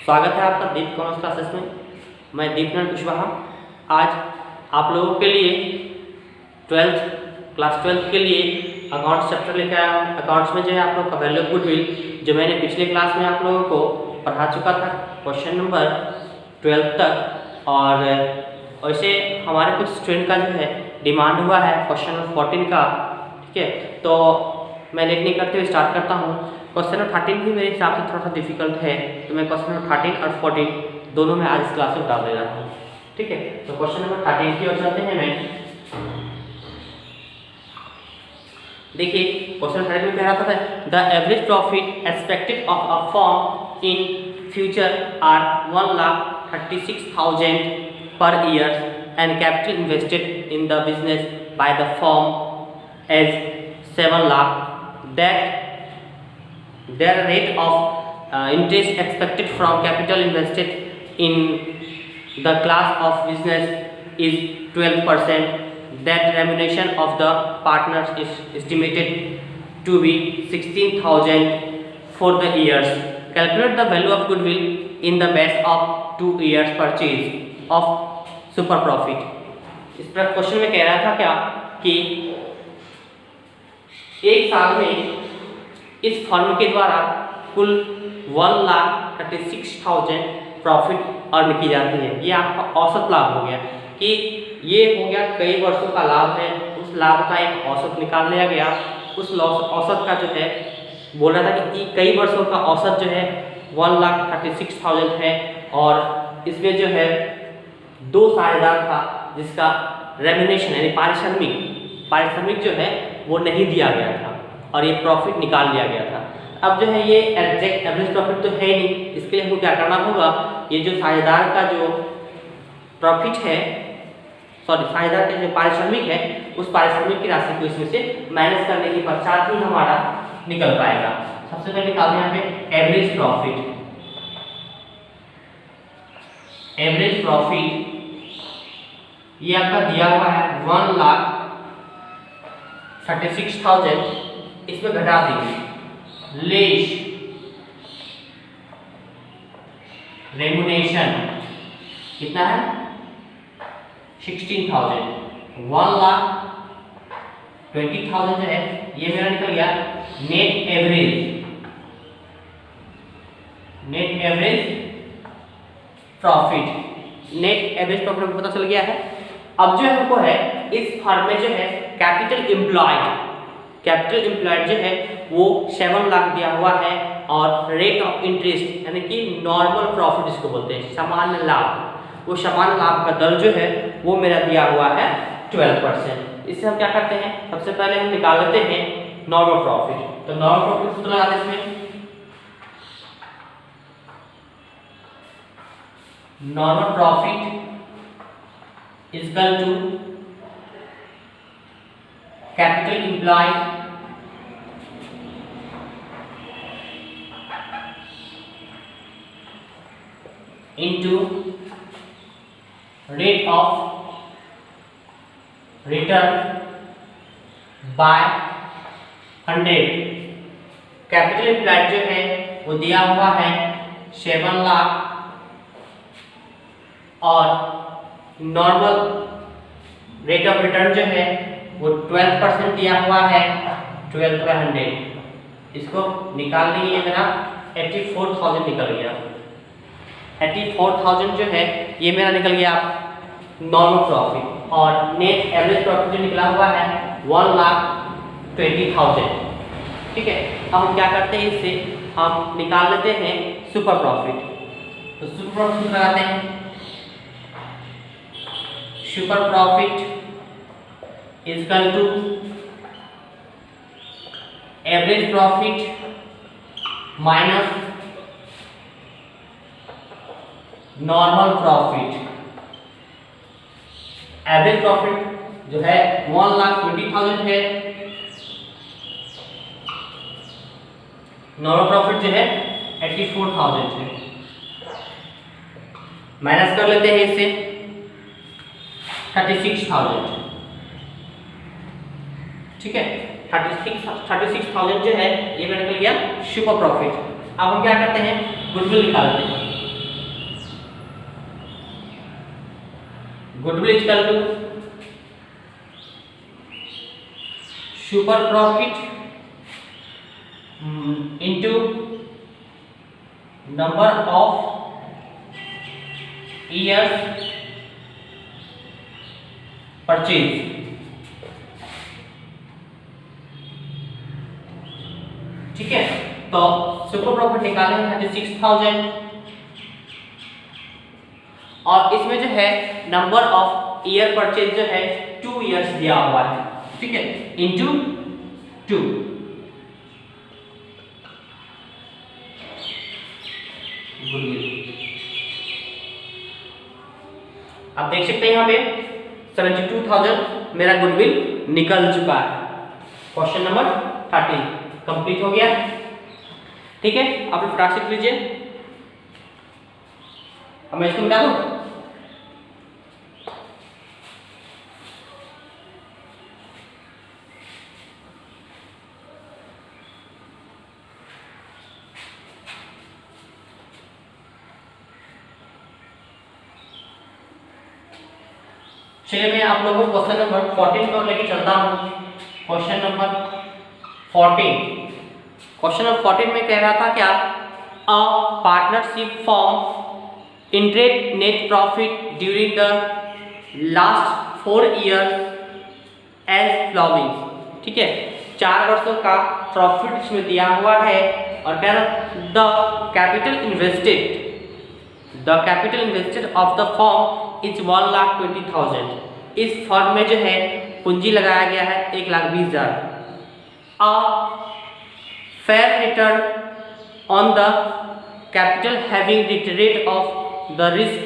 स्वागत है आपका दीप कॉमर्स क्लासेस में। मैं दीपनारायण कुशवाहा आज आप लोगों के लिए क्लास 12 के लिए अकाउंट्स चैप्टर लेकर आया हूँ। अकाउंट्स में जो है आप लोग का वैल्यू ऑफ गुडविल जो मैंने पिछले क्लास में आप लोगों को पढ़ा चुका था क्वेश्चन नंबर 12 तक, और वैसे हमारे कुछ स्टूडेंट का जो है डिमांड हुआ है क्वेश्चन नंबर 14 का। ठीक है, तो मैं लेट नहीं करते हुए स्टार्ट करता हूँ। क्वेश्चन नंबर 13 भी मेरे हिसाब से थोड़ा सा डिफिकल्ट है, तो मैं क्वेश्चन नंबर 13 और 14 दोनों में आज इस क्लास में डाल दे रहा हूँ। ठीक है, तो क्वेश्चन नंबर 13 की ओर चलते हैं। मैं देखिए क्वेश्चन 13 में कह रहा था the average profit expected of a firm in future are 1,36,000 per year and capital invested in the business by the firm as 7 lakh. That their rate of interest expected from capital invested in the class of business is 12%. That remuneration of the partners is estimated to be 16,000 for the years. Calculate the value of goodwill in the base of 2 years purchase of super profit. इस पर question में कह रहा था क्या कि एक साल में इस फर्म के द्वारा कुल 1,36,000 प्रॉफिट अर्न की जाती है। ये आपका औसत लाभ हो गया कि ये हो गया कई वर्षों का लाभ है, उस लाभ का एक औसत निकाल लिया गया। उस औसत का जो है बोल रहा था कि कई वर्षों का औसत जो है 1,36,000 है, और इसमें जो है 2 साझेदार था जिसका रेम्यूनेशन यानी पारिश्रमिक जो है वो नहीं दिया गया था और ये प्रॉफिट निकाल लिया गया था। अब जो है ये एग्जैक्ट एवरेज प्रॉफिट तो है नहीं, इसके लिए हमको क्या करना होगा, ये जो साझेदार का जो प्रॉफिट है साझेदार का जो पारिश्रमिक है उस पारिश्रमिक की राशि को इसमें से माइनस करने के पश्चात ही हमारा निकल पाएगा। सबसे पहले निकालते हैं यहाँ पे एवरेज प्रॉफिट। एवरेज प्रॉफिट ये आपका दिया हुआ है 1,36,000, इसमें घटा देंगे लेस रेम्यूनेशन कितना है 16,000। 1,20,000 जो है ये मेरा निकल गया net average profit. Net average profit पता चल गया है। अब जो हमको है इस फर्म में जो है कैपिटल एम्प्लॉयड जो है वो 7 लाख दिया हुआ है, और रेट ऑफ इंटरेस्ट यानी कि नॉर्मल प्रॉफिट जिसको बोलते हैं सामान्य लाभ, वो सामान्य लाभ का दर जो है वो मेरा दिया हुआ है 12%। इससे हम क्या करते हैं, सबसे पहले हम निकाल लेते हैं नॉर्मल प्रॉफिट। तो नॉर्मल प्रॉफिट सूत्र लगाते हैं इसमें। Normal profit is equal to capital employed into rate of return by 100। कैपिटल एम्प्लॉयड जो है वो दिया हुआ है 7 लाख, और नॉर्मल रेट ऑफ रिटर्न जो है वो 12% दिया हुआ है 12/100। इसको निकाल लिए मेरा 84,000 निकल गया। 84,000 जो है ये मेरा निकल गया नॉर्मल प्रॉफिट, और नेट एवरेज प्रॉफिट जो निकला हुआ है 1,20,000। ठीक है, अब हम क्या करते हैं, इससे हम निकाल लेते हैं सुपर प्रॉफिट। तो सुपर प्रॉफिट लगाते हैं। Super profit is equal to average profit minus normal profit. Average profit जो है 1,20,000 है, नॉर्मल प्रॉफिट जो है 84,000 है। माइनस कर लेते हैं इससे 36,000। ठीक है, 36,000 जो है ये मेरा निकल गया सुपर प्रॉफिट। अब हम क्या करते हैं, गुडविल निकालते हैं। Goodwill equal to super profit into number of years purchase. ठीक है, तो सुपर प्रॉफिट निकाले 36,000 और इसमें जो है नंबर ऑफ ईयर परचेज जो है 2 इयर्स दिया हुआ है। ठीक है, इनटू 2। आप देख सकते हैं यहाँ पे 72,000 मेरा गुडविल निकल चुका है। क्वेश्चन नंबर 13 कंप्लीट हो गया। ठीक है, आप लोग फटाक से लिख लीजिए। अब मैं इसको मिटा दूं। चलिए मैं आप लोगों को क्वेश्चन नंबर 14 पर लेके चलता हूँ। Question number 14। क्वेश्चन नंबर 14 में कह रहा था क्या, a partnership form interest net profit during the last 4 years as following. ठीक है, 4 वर्षों का प्रॉफिट इसमें दिया हुआ है और कह रहा the capital invested of the form is 1,20,000। इस फॉर्म में जो है पूंजी लगाया गया है 1,20,000। A fair return on the capital having the rate of the risk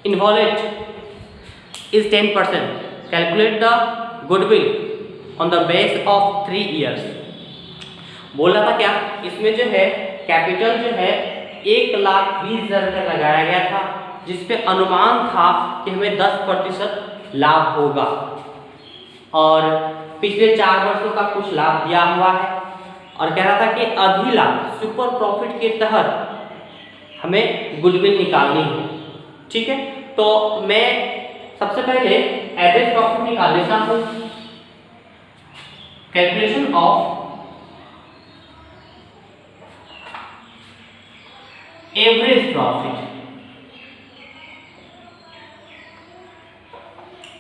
involved is 10%। Calculate the goodwill on the base of 3 years. बोल रहा था क्या, इसमें जो है कैपिटल जो है 1,20,000 रुपये लगाया गया था, जिसपे अनुमान था कि हमें 10% लाभ होगा और पिछले 4 वर्षों का कुछ लाभ दिया हुआ है और कह रहा था कि अधिलाभ सुपर प्रॉफिट के तहत हमें गुडविल निकालनी है। ठीक है, तो मैं सबसे पहले एवरेज प्रॉफिट निकाल लेता हूँ। Calculation of average profit,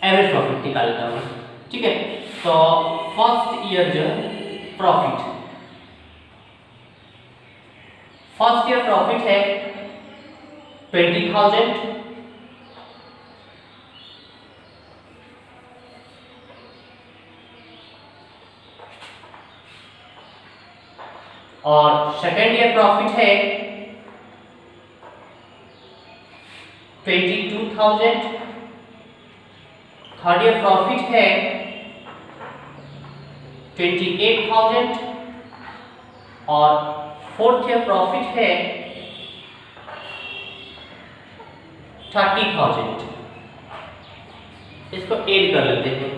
average profit निकाल लेता हूँ। ठीक है, तो फर्स्ट ईयर जो प्रॉफिट, फर्स्ट ईयर प्रॉफिट है 20,000 और सेकेंड ईयर प्रॉफिट है 22,000। थर्ड ईयर प्रॉफिट है 28,000 और फोर्थ ईयर प्रॉफिट है 30,000। इसको ऐड कर लेते हैं।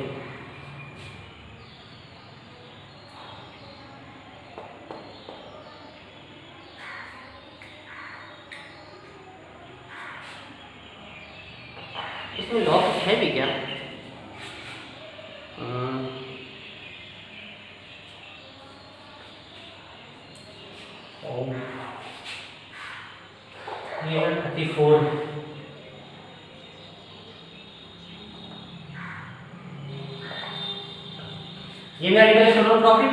इसमें लॉस है भी क्या? ये 34 ये मेरा निकला टोटल प्रॉफिट।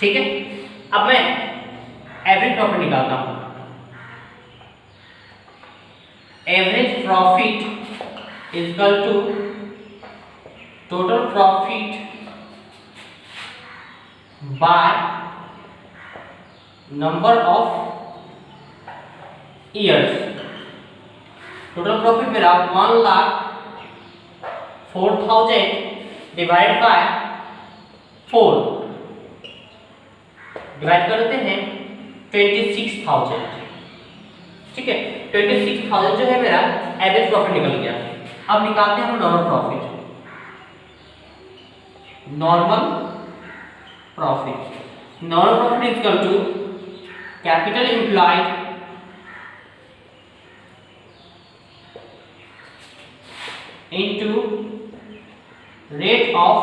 ठीक है, अब मैं एवरेज प्रॉफिट निकालता हूं। Average profit is equal to total profit by number of years. Total profit मेरा 1,04,000 डिवाइड बाय 4 डिवाइड कर देते हैं 26,000। ठीक है, 26,000 जो है मेरा एवरेज प्रॉफिट निकल गया। अब निकालते हैं हम normal profit. Normal profit is equal to capital employed rate of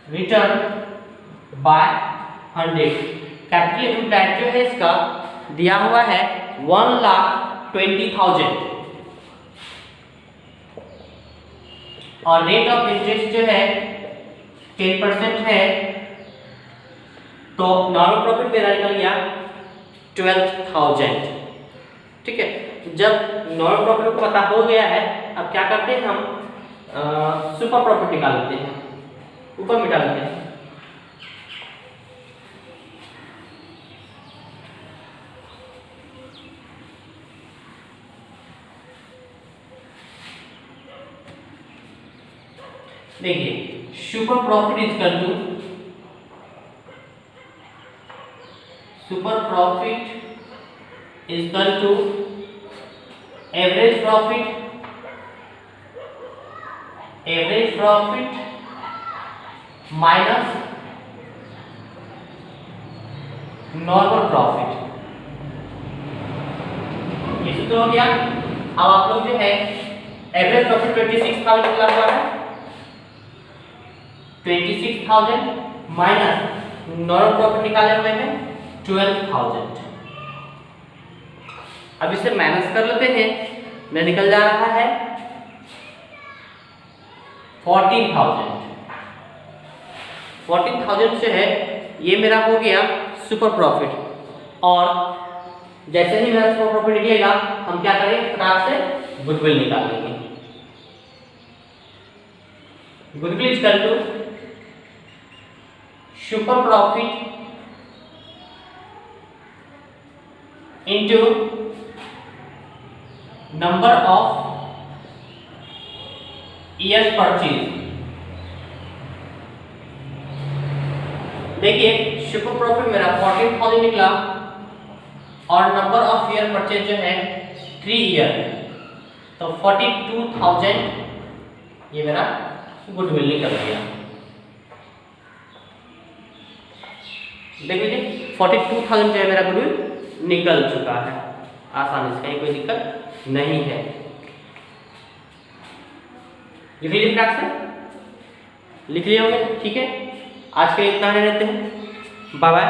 return by 100। Capital employed जो है इसका दिया हुआ है 1,20,000 और रेट ऑफ इंटरेस्ट जो है 10% है, तो नॉर्मल प्रॉफिट मेरा निकल गया 12,000। ठीक है, जब नॉर्मल प्रॉफिट को पता हो गया है, अब क्या करते हैं हम सुपर प्रॉफिट निकाल लेते हैं, ऊपर मिटा लेते हैं। देखिए super profit is equal to average profit minus normal profit. ये सूत्र हो गया। अब आप लोग जो है एवरेज प्रॉफिट 26,000 निकला हुआ है, 26,000 माइनस नॉर्मल प्रॉफिट निकाले हुए हैं 12,000। अब इसे माइनस कर लेते हैं, मैं निकल जा रहा है 14,000। 14,000 जो है ये मेरा हो गया सुपर प्रॉफिट। और जैसे ही मेरा सुपर प्रॉफिट निकलेगा हम क्या करेंगे, फटाक से गुडविल निकाल लेंगे। Goodwill is equal to super profit into number of years purchase। देखिए सुपर प्रॉफिट मेरा 14,000 निकला और नंबर ऑफ ईयर परचेज जो है 3 ईयर, तो 42,000 ये मेरा गुडविल निकल गया। देख लीजिए 42,000 जो है मेरा गुडविल निकल चुका है आसानी से, कहीं कोई दिक्कत नहीं है। लिख लीजिए फ्रैक्शन, लिख लिए होंगे। ठीक है, आज के लिए इतना रहते हैं। Bye bye.